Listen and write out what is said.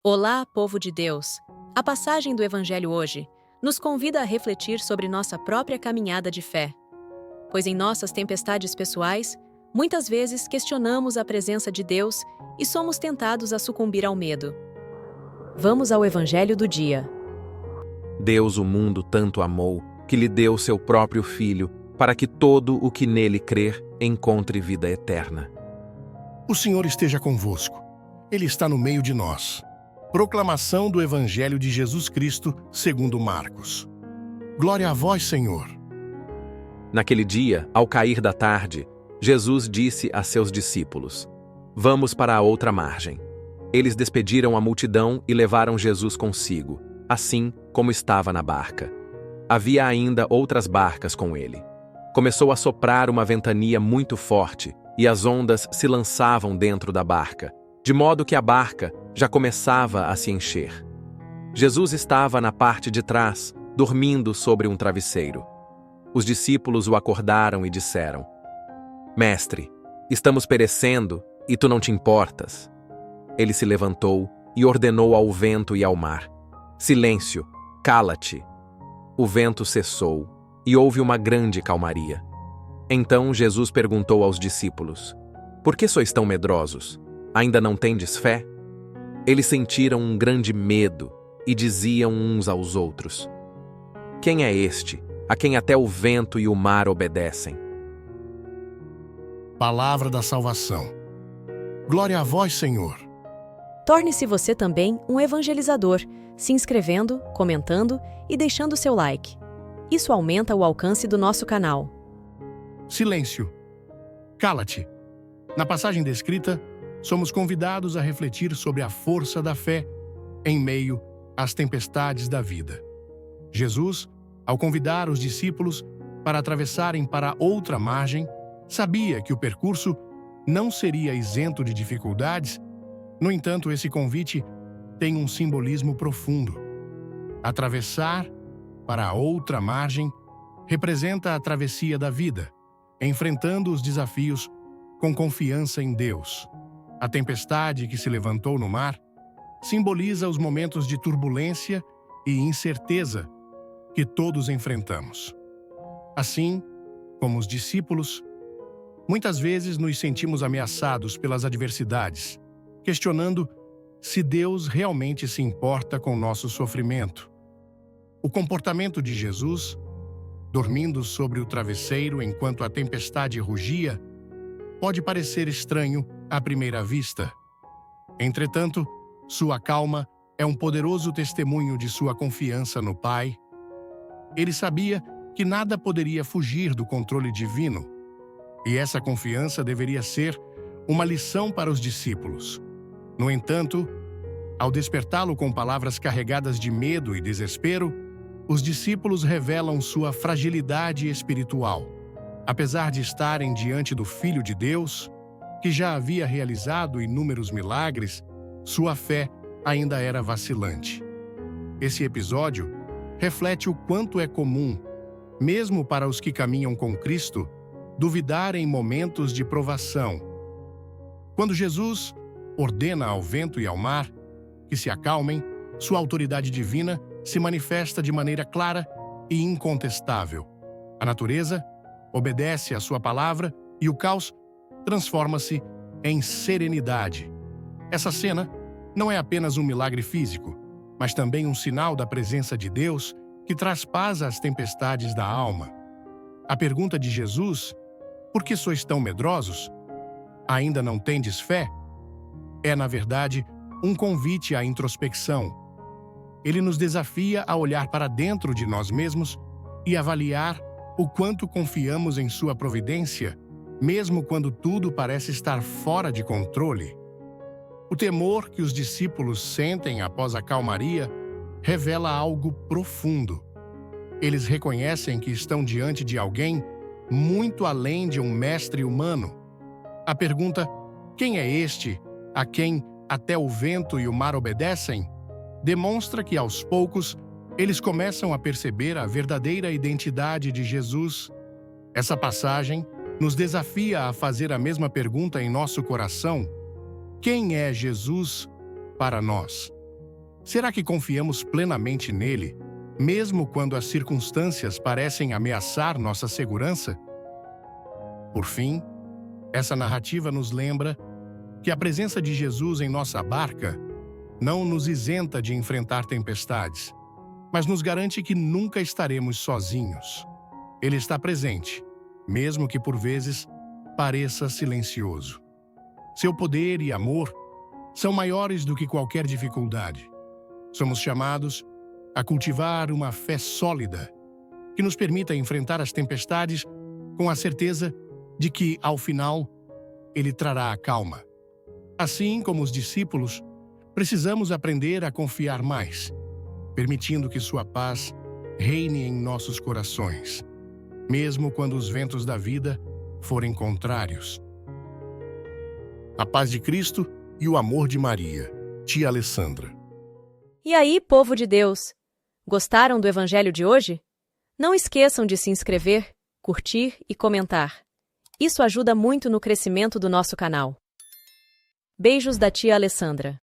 Olá, povo de Deus! A passagem do Evangelho hoje nos convida a refletir sobre nossa própria caminhada de fé, pois em nossas tempestades pessoais, muitas vezes questionamos a presença de Deus e somos tentados a sucumbir ao medo. Vamos ao Evangelho do dia. Deus o mundo tanto amou, que lhe deu seu próprio Filho, para que todo o que nele crer encontre vida eterna. O Senhor esteja convosco. Ele está no meio de nós. Proclamação do Evangelho de Jesus Cristo, segundo Marcos. Glória a vós, Senhor. Naquele dia, ao cair da tarde, Jesus disse a seus discípulos: Vamos para a outra margem. Eles despediram a multidão e levaram Jesus consigo, assim como estava na barca. Havia ainda outras barcas com ele. Começou a soprar uma ventania muito forte, e as ondas se lançavam dentro da barca, de modo que a barca já começava a se encher. Jesus estava na parte de trás, dormindo sobre um travesseiro. Os discípulos o acordaram e disseram: Mestre, estamos perecendo e tu não te importas. Ele se levantou e ordenou ao vento e ao mar: Silêncio, cala-te. O vento cessou e houve uma grande calmaria. Então Jesus perguntou aos discípulos: Por que sois tão medrosos? Ainda não tendes fé? Eles sentiram um grande medo e diziam uns aos outros: Quem é este, a quem até o vento e o mar obedecem? Palavra da salvação. Glória a vós, Senhor. Torne-se você também um evangelizador, se inscrevendo, comentando e deixando seu like. Isso aumenta o alcance do nosso canal. Silêncio. Cala-te. Na passagem descrita, somos convidados a refletir sobre a força da fé em meio às tempestades da vida. Jesus, ao convidar os discípulos para atravessarem para outra margem, sabia que o percurso não seria isento de dificuldades. No entanto, esse convite tem um simbolismo profundo. Atravessar para a outra margem representa a travessia da vida, enfrentando os desafios com confiança em Deus. A tempestade que se levantou no mar simboliza os momentos de turbulência e incerteza que todos enfrentamos. Assim como os discípulos, muitas vezes nos sentimos ameaçados pelas adversidades, questionando se Deus realmente se importa com nosso sofrimento. O comportamento de Jesus, dormindo sobre o travesseiro enquanto a tempestade rugia, pode parecer estranho à primeira vista. Entretanto, sua calma é um poderoso testemunho de sua confiança no Pai. Ele sabia que nada poderia fugir do controle divino, e essa confiança deveria ser uma lição para os discípulos. No entanto, ao despertá-lo com palavras carregadas de medo e desespero, os discípulos revelam sua fragilidade espiritual. Apesar de estarem diante do Filho de Deus, que já havia realizado inúmeros milagres, sua fé ainda era vacilante. Esse episódio reflete o quanto é comum, mesmo para os que caminham com Cristo, duvidar em momentos de provação. Quando Jesus ordena ao vento e ao mar que se acalmem, sua autoridade divina se manifesta de maneira clara e incontestável. A natureza obedece à sua palavra e o caos transforma-se em serenidade. Essa cena não é apenas um milagre físico, mas também um sinal da presença de Deus que traz paz às tempestades da alma. A pergunta de Jesus, por que sois tão medrosos? Ainda não tendes fé? É, na verdade, um convite à introspecção. Ele nos desafia a olhar para dentro de nós mesmos e avaliar o quanto confiamos em sua providência, mesmo quando tudo parece estar fora de controle. O temor que os discípulos sentem após a calmaria revela algo profundo. Eles reconhecem que estão diante de alguém muito além de um mestre humano. A pergunta, quem é este, a quem até o vento e o mar obedecem, demonstra que, aos poucos, eles começam a perceber a verdadeira identidade de Jesus. Essa passagem nos desafia a fazer a mesma pergunta em nosso coração: quem é Jesus para nós? Será que confiamos plenamente nele, mesmo quando as circunstâncias parecem ameaçar nossa segurança? Por fim, essa narrativa nos lembra que a presença de Jesus em nossa barca não nos isenta de enfrentar tempestades, mas nos garante que nunca estaremos sozinhos. Ele está presente, mesmo que por vezes pareça silencioso. Seu poder e amor são maiores do que qualquer dificuldade. Somos chamados a cultivar uma fé sólida que nos permita enfrentar as tempestades com a certeza de que, ao final, Ele trará a calma. Assim como os discípulos, precisamos aprender a confiar mais, permitindo que Sua paz reine em nossos corações, mesmo quando os ventos da vida forem contrários. A paz de Cristo e o amor de Maria, tia Alessandra. E aí, povo de Deus, gostaram do Evangelho de hoje? Não esqueçam de se inscrever, curtir e comentar. Isso ajuda muito no crescimento do nosso canal. Beijos da tia Alessandra.